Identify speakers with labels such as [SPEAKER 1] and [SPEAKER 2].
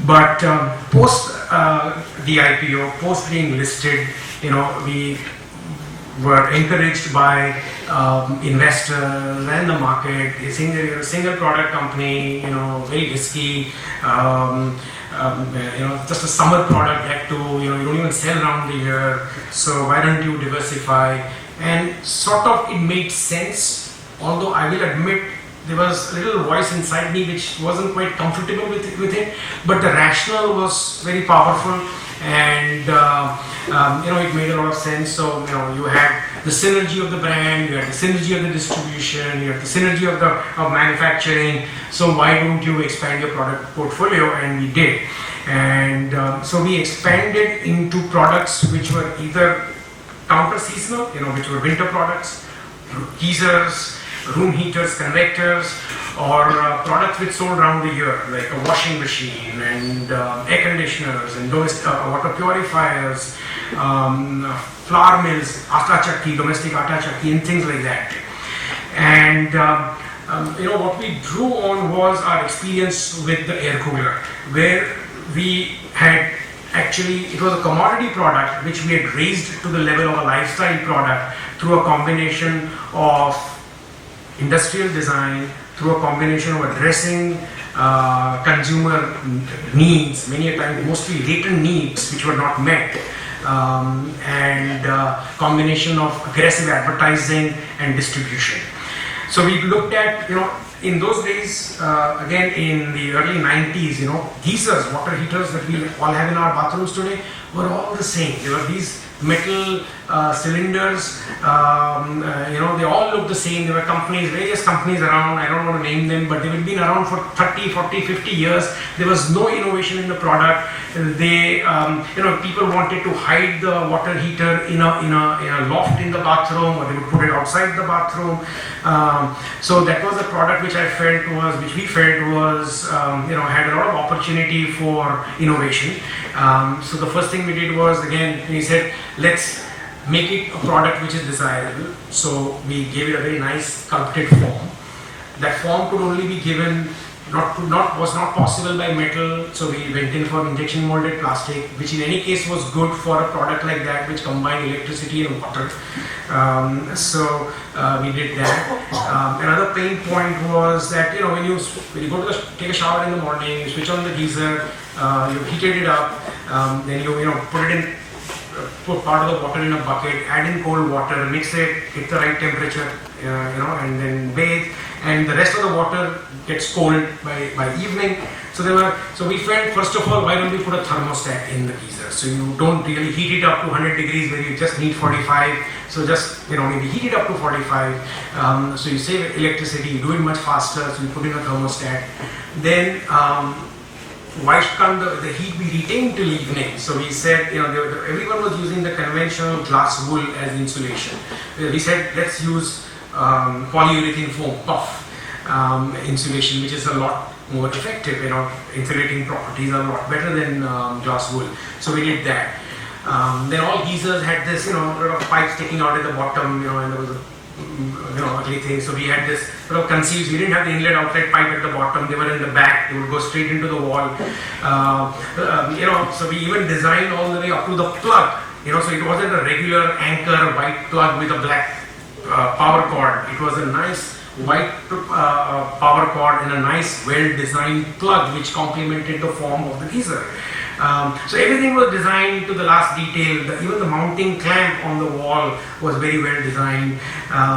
[SPEAKER 1] But post the IPO, post being listed, we were encouraged by investors and the market, saying that you're a single product company, very risky, just a summer product that too, you don't even sell around the year, so why don't you diversify? And sort of it made sense, although I will admit there was a little voice inside me which wasn't quite comfortable with it, but the rationale was very powerful, and it made a lot of sense. So you had the synergy of the brand, you had the synergy of the distribution, you had the synergy of manufacturing. So why don't you expand your product portfolio? And we did, and so we expanded into products which were either counter seasonal, which were winter products, geysers, room heaters, convectors, or products which sold around the year, like a washing machine and air conditioners and water purifiers, flour mills, atta chakki, domestic atta chakki, and things like that. And what we drew on was our experience with the air cooler, where we had actually, it was a commodity product which we had raised to the level of a lifestyle product through a combination of industrial design, through a combination of addressing consumer needs, many a time mostly latent needs which were not met, and combination of aggressive advertising and distribution. So we looked at, in those days, again in the early 90s, geysers, water heaters that we all have in our bathrooms today were all the same. They were these metal cylinders, they all looked the same. There were various companies around, I don't want to name them, but they had been around for 30, 40, 50 years. There was no innovation in the product. People wanted to hide the water heater in a loft in the bathroom, or they would put it outside the bathroom. So that was a product which we felt was, had a lot of opportunity for innovation. So the first thing we did was, again, we said, let's make it a product which is desirable. So we gave it a very nice sculpted form. That form could only be given, was not possible by metal, so we went in for injection molded plastic, which in any case was good for a product like that which combined electricity and water. So we did that. Another pain point was that when you go to take a shower in the morning, you switch on the geyser, you heated it up, then you put part of the water in a bucket, add in cold water, mix it, get the right temperature, and then bathe, and the rest of the water gets cold by evening. So we felt, first of all, why don't we put a thermostat in the geyser? So you don't really heat it up to 100 degrees where you just need 45. So just maybe heat it up to 45. So you save electricity, you do it much faster. So you put in a thermostat. Then why can't the heat be retained till evening? So we said, everyone was using the conventional glass wool as insulation. We said, let's use polyurethane foam, puff insulation, which is a lot more effective. Insulating properties are a lot better than glass wool. So we did that. Then all geysers had this, lot of pipes sticking out at the bottom, and there was a ugly thing. So we had this sort of conceived. We didn't have the inlet outlet pipe at the bottom. They were in the back. They would go straight into the wall. So we even designed all the way up to the plug. So it wasn't a regular anchor white plug with a black power cord. It was a nice white power cord and a nice well-designed plug which complemented the form of the geyser. So everything was designed to the last detail. Even the mounting clamp on the wall was very well designed.